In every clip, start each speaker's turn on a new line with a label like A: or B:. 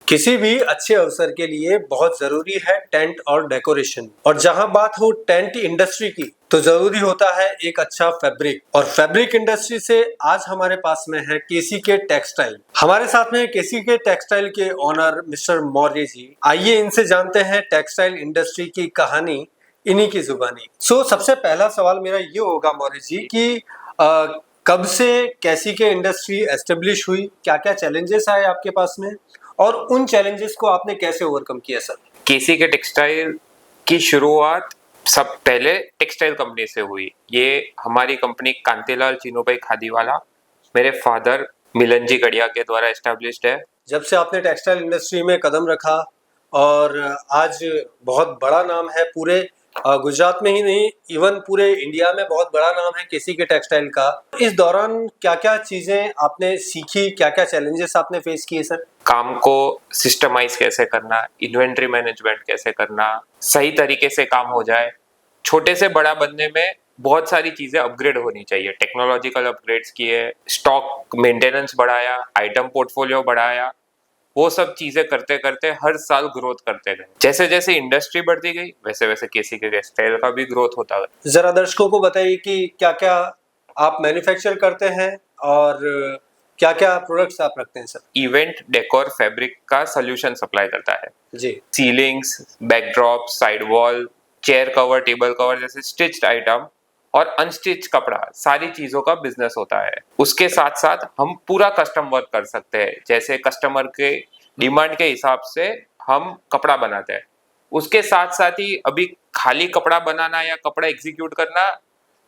A: किसी भी अच्छे अवसर के लिए बहुत जरूरी है टेंट और डेकोरेशन। और जहां बात हो टेंट इंडस्ट्री की, तो जरूरी होता है एक अच्छा फैब्रिक। और फैब्रिक इंडस्ट्री से आज हमारे पास में है केसी के टेक्सटाइल। हमारे साथ में केसी के टेक्सटाइल के ओनर मिस्टर मौर्य जी। आइए इनसे जानते हैं टेक्सटाइल इंडस्ट्री की कहानी इन्हीं की जुबानी। सबसे पहला सवाल मेरा ये होगा मौर्य जी कि कब से कैसी के इंडस्ट्री एस्टेब्लिश हुई, क्या क्या चैलेंजेस आए आपके पास में, और उन चैलेंजेस को आपने कैसे ओवरकम किया सर?
B: केसी के टेक्सटाइल की शुरुआत सब पहले टेक्सटाइल कंपनी से हुई। ये हमारी कंपनी कांतिलाल चिनूभाई खादीवाला, मेरे फादर मिलन जी कड़िया के द्वारा एस्टेब्लिश्ड है।
A: जब से आपने टेक्सटाइल इंडस्ट्री में कदम रखा और आज बहुत बड़ा नाम है पूरे गुजरात में ही नहीं, इवन पूरे इंडिया में बहुत बड़ा नाम है केसी के टेक्सटाइल का। इस दौरान क्या क्या चीजें आपने सीखी, क्या क्या चैलेंजेस आपने फेस किए सर?
B: काम को सिस्टमाइज कैसे करना, इन्वेंट्री मैनेजमेंट कैसे करना, सही तरीके से काम हो जाए। छोटे से बड़ा बनने में बहुत सारी चीजें अपग्रेड होनी चाहिए। टेक्नोलॉजिकल अपग्रेड्स किए, स्टॉक मेंटेनेंस बढ़ाया, आइटम पोर्टफोलियो बढ़ाया। वो सब चीजें करते करते हर साल ग्रोथ करते गए। जैसे जैसे इंडस्ट्री बढ़ती गई वैसे वैसे केसी के टेक्सटाइल का भी ग्रोथ होता गया।
A: जरा दर्शकों को बताइए कि क्या क्या आप मैन्युफैक्चर करते हैं और क्या क्या प्रोडक्ट्स आप रखते हैं सर?
B: इवेंट डेकोर फैब्रिक का सोल्यूशन सप्लाई करता है
A: जी।
B: Ceilings, backdrop, side wall, chair cover, table cover जैसे स्टिच्ड आइटम और अनस्टिच कपड़ा, सारी चीजों का बिजनेस होता है। उसके साथ साथ हम पूरा कस्टम वर्क कर सकते हैं। जैसे कस्टमर के डिमांड के हिसाब से हम कपड़ा बनाते हैं। उसके साथ साथ ही अभी खाली कपड़ा बनाना या कपड़ा एग्जीक्यूट करना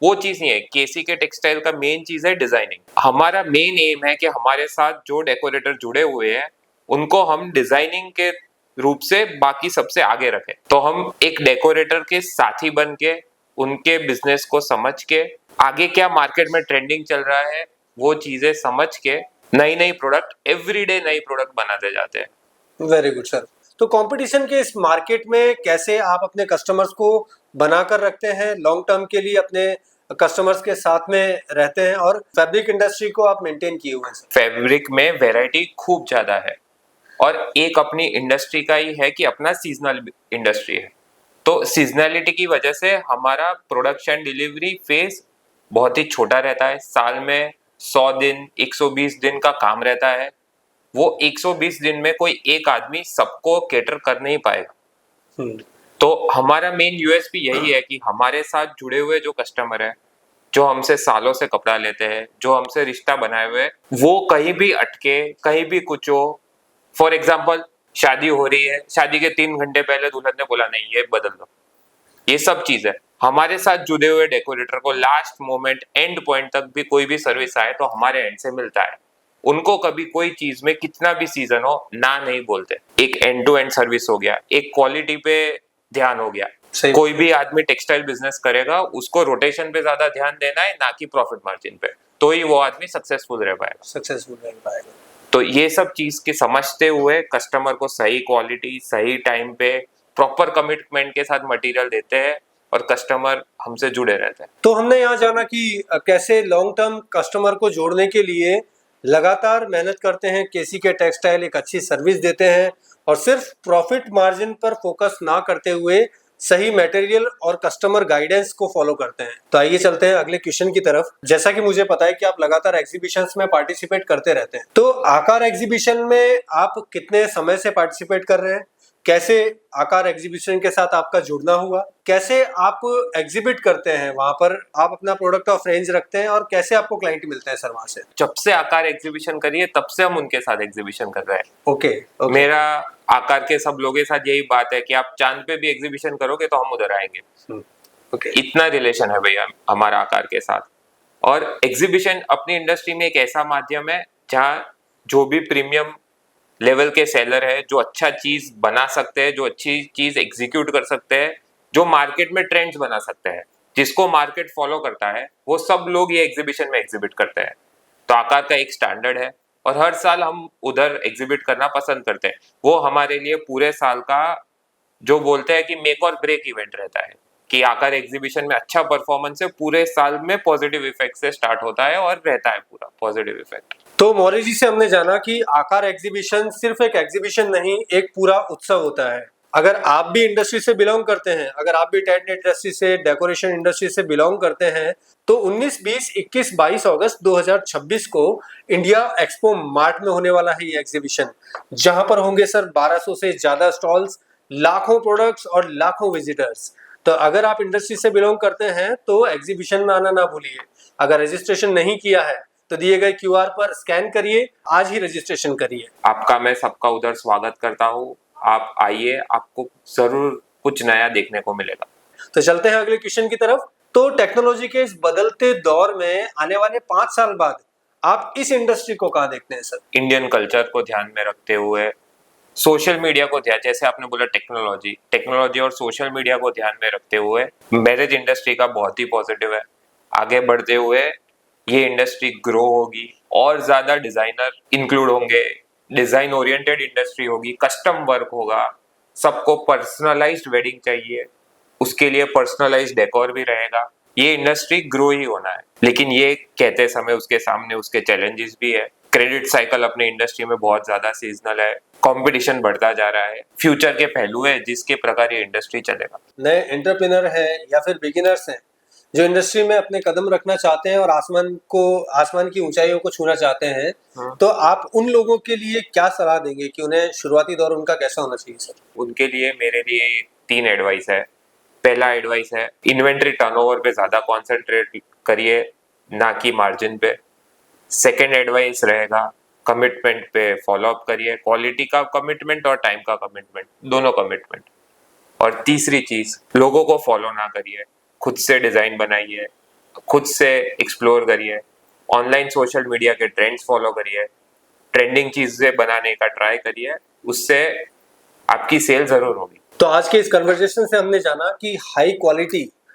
B: वो चीज नहीं है। केसी के टेक्सटाइल का मेन चीज है डिजाइनिंग। हमारा मेन एम है कि हमारे साथ जो डेकोरेटर जुड़े हुए हैं उनको हम डिजाइनिंग के रूप से बाकी सबसे आगे रखें। तो हम एक डेकोरेटर के साथी बन के उनके बिजनेस को समझ के आगे क्या मार्केट में ट्रेंडिंग चल रहा है वो चीजें समझ के नई नई प्रोडक्ट, एवरीडे नई प्रोडक्ट बनाते जाते हैं।
A: Very good sir. तो कंपटीशन के इस मार्केट में कैसे आप अपने कस्टमर्स को बनाकर रखते हैं, लॉन्ग टर्म के लिए अपने कस्टमर्स के साथ में रहते हैं, और फैब्रिक इंडस्ट्री को आप मेंटेन किए हुए हैं सर?
B: फैब्रिक में वैरायटी खूब ज्यादा है और एक अपनी इंडस्ट्री का ही है कि अपना सीजनल इंडस्ट्री है। तो सीजनलिटी की वजह से हमारा प्रोडक्शन डिलीवरी फेज बहुत ही छोटा रहता है। साल में 100 दिन 120 दिन का काम रहता है। वो 120 दिन में कोई एक आदमी सबको केटर कर नहीं पाएगा। तो हमारा मेन यूएसपी यही है कि हमारे साथ जुड़े हुए जो कस्टमर है, जो हमसे सालों से कपड़ा लेते हैं, जो हमसे रिश्ता बनाए हुए, वो कहीं भी अटके, कहीं भी कुछ हो। फॉर एग्जाम्पल शादी हो रही है, शादी के 3 घंटे पहले दुल्हन ने बोला नहीं ये बदल दो, ये सब चीजें हमारे साथ जुड़े हुए डेकोरेटर को लास्ट मोमेंट एंड पॉइंट तक भी कोई भी सर्विस आए तो हमारे एंड से मिलता है। उनको कभी कोई चीज में कितना भी सीजन हो ना नहीं बोलते। एक एंड टू एंड सर्विस हो गया, एक क्वालिटी पे ध्यान हो गया। कोई भी आदमी टेक्सटाइल बिजनेस करेगा उसको रोटेशन पे ज्यादा ध्यान देना है ना कि प्रॉफिट मार्जिन पे, तो ही वो आदमी सक्सेसफुल रह पाएगा। तो ये सब चीज के समझते हुए कस्टमर को सही क्वालिटी, सही टाइम पे, प्रॉपर कमिटमेंट के साथ मटेरियल देते हैं और कस्टमर हमसे जुड़े रहते हैं।
A: तो हमने यहाँ जाना कि कैसे लॉन्ग टर्म कस्टमर को जोड़ने के लिए लगातार मेहनत करते हैं। केसी के टेक्सटाइल एक अच्छी सर्विस देते हैं और सिर्फ प्रॉफिट मार्जिन पर फोकस ना करते हुए सही मटेरियल और कस्टमर गाइडेंस को फॉलो करते हैं। तो आइए चलते हैं अगले क्वेश्चन की तरफ। जैसा कि मुझे पता है कि आप लगातार एग्जीबिशंस में पार्टिसिपेट करते रहते हैं, तो आकार एग्जीबिशन में आप कितने समय से पार्टिसिपेट कर रहे हैं? कैसे आकार एग्जीबिशन के साथ आपका जुड़ना हुआ? कैसे आप एग्जिबिट करते हैं वहां पर, आप अपना प्रोडक्ट ऑफ रेंज रखते हैं, और कैसे आपको क्लाइंट मिलते हैं सर वहां से?
B: जब से आकार एग्जीबिशन करिए तब से हम उनके साथ एग्जीबिशन कर रहे हैं।
A: ओके।
B: मेरा आकार के सब लोगों के साथ यही बात है कि आप चांद पे भी एग्जीबिशन करोगे तो हम उधर आएंगे।
A: ओके।
B: इतना रिलेशन है भैया हमारा आकार के साथ। और एग्जीबिशन अपनी इंडस्ट्री में एक ऐसा माध्यम है जहाँ जो भी प्रीमियम लेवल के सेलर है, जो अच्छा चीज बना सकते हैं, जो अच्छी चीज एग्जीक्यूट कर सकते हैं, जो मार्केट में ट्रेंड्स बना सकते हैं, जिसको मार्केट फॉलो करता है, वो सब लोग ये एग्जीबिशन में एग्जिबिट करते हैं। तो आकार का एक स्टैंडर्ड है और हर साल हम उधर एग्जिबिट करना पसंद करते हैं। वो हमारे लिए पूरे साल का जो बोलते हैं कि मेक और ब्रेक इवेंट रहता है कि आकार एग्जीबिशन में अच्छा परफॉर्मेंस है, पूरे साल में पॉजिटिव इफेक्ट से स्टार्ट होता है और रहता है पूरा पॉजिटिव इफेक्ट।
A: तो मौर्य जी से हमने जाना कि आकार एग्जीबिशन सिर्फ एक एग्जीबिशन नहीं, एक पूरा उत्सव होता है। अगर आप भी इंडस्ट्री से बिलोंग करते हैं, अगर आप भी टेंट इंडस्ट्री से, डेकोरेशन इंडस्ट्री से बिलोंग करते हैं, तो 19, 20, 21, 22 अगस्त 2026 को इंडिया एक्सपो मार्ट में होने वाला है ये एग्जीबिशन, जहां पर होंगे सर 1200 से ज्यादा स्टॉल्स, लाखों प्रोडक्ट्स और लाखों विजिटर्स। तो अगर आप इंडस्ट्री से बिलोंग करते हैं तो एग्जीबिशन में आना ना भूलिए। अगर रजिस्ट्रेशन नहीं किया है तो दिए गए क्यूआर पर स्कैन करिए, आज ही रजिस्ट्रेशन करिए।
B: आपका मैं सबका उधर स्वागत करता हूँ। आप आइए, आपको जरूर कुछ नया देखने को मिलेगा।
A: तो चलते हैं अगले क्वेश्चन की तरफ। तो टेक्नोलॉजी के इस बदलते दौर में आने वाले 5 साल बाद आप इस इंडस्ट्री को कहाँ देखते हैं सर?
B: इंडियन कल्चर को ध्यान में रखते हुए, सोशल मीडिया को ध्यान, जैसे आपने बोला टेक्नोलॉजी और सोशल मीडिया को ध्यान में रखते हुए मैरिज इंडस्ट्री का बहुत ही पॉजिटिव है। आगे बढ़ते हुए ये इंडस्ट्री ग्रो होगी और ज्यादा डिजाइनर इंक्लूड होंगे, डिजाइन ओरिएंटेड इंडस्ट्री होगी, कस्टम वर्क होगा, सबको पर्सनलाइज्ड वेडिंग चाहिए, उसके लिए पर्सनलाइज्ड डेकोर भी रहेगा। ये इंडस्ट्री ग्रो ही होना है, लेकिन ये कहते समय उसके सामने उसके चैलेंजेस भी है। क्रेडिट साइकिल अपने इंडस्ट्री में बहुत ज्यादा सीजनल है, कंपटीशन बढ़ता जा रहा है, फ्यूचर के पहलू है जिसके प्रकार ये इंडस्ट्री चलेगा।
A: नए एंटरप्रेन्योर हैं या फिर बिगिनर्स हैं जो इंडस्ट्री में अपने कदम रखना चाहते हैं और आसमान की ऊंचाइयों को छूना चाहते हैं, तो आप उन लोगों के लिए क्या सलाह देंगे कि उन्हें शुरुआती दौर उनका कैसा होना चाहिए सर?
B: उनके लिए मेरे लिए 3 एडवाइस है। पहला एडवाइस है, इन्वेंट्री टर्नओवर पे ज्यादा कॉन्सेंट्रेट करिए, ना कि मार्जिन पे। सेकेंड एडवाइस रहेगा, कमिटमेंट पे फॉलो अप करिए, क्वालिटी का कमिटमेंट और टाइम का कमिटमेंट, दोनों कमिटमेंट। और तीसरी चीज, लोगों को फॉलो ना करिए, खुद से डिजाइन बनाइए, खुद से एक्सप्लोर करिए, ऑनलाइन सोशल मीडिया के ट्रेंड्स फॉलो करिए, ट्रेंडिंग चीजें बनाने का ट्राई करिए, उससे आपकी सेल जरूर होगी।
A: तो आज के इस कन्वर्सेशन से हमने जाना कि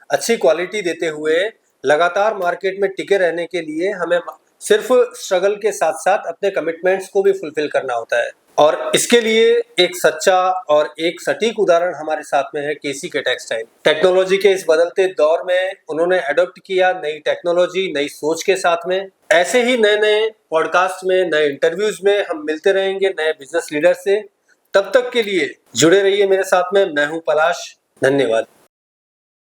A: अच्छी क्वालिटी देते हुए लगातार मार्केट में टिके रहने के लिए हमें सिर्फ स्ट्रगल के साथ साथ अपने कमिटमेंट्स को भी फुलफिल करना होता है, और इसके लिए एक सच्चा और एक सटीक उदाहरण हमारे साथ में है केसी के टेक्सटाइल। टेक्नोलॉजी के इस बदलते दौर में उन्होंने अडॉप्ट किया नई टेक्नोलॉजी, नई सोच के साथ में। ऐसे ही नए नए पॉडकास्ट में, नए इंटरव्यूज में हम मिलते रहेंगे नए बिजनेस लीडर से। तब तक के लिए जुड़े रहिए मेरे साथ में। मैं हूं पलाश, धन्यवाद।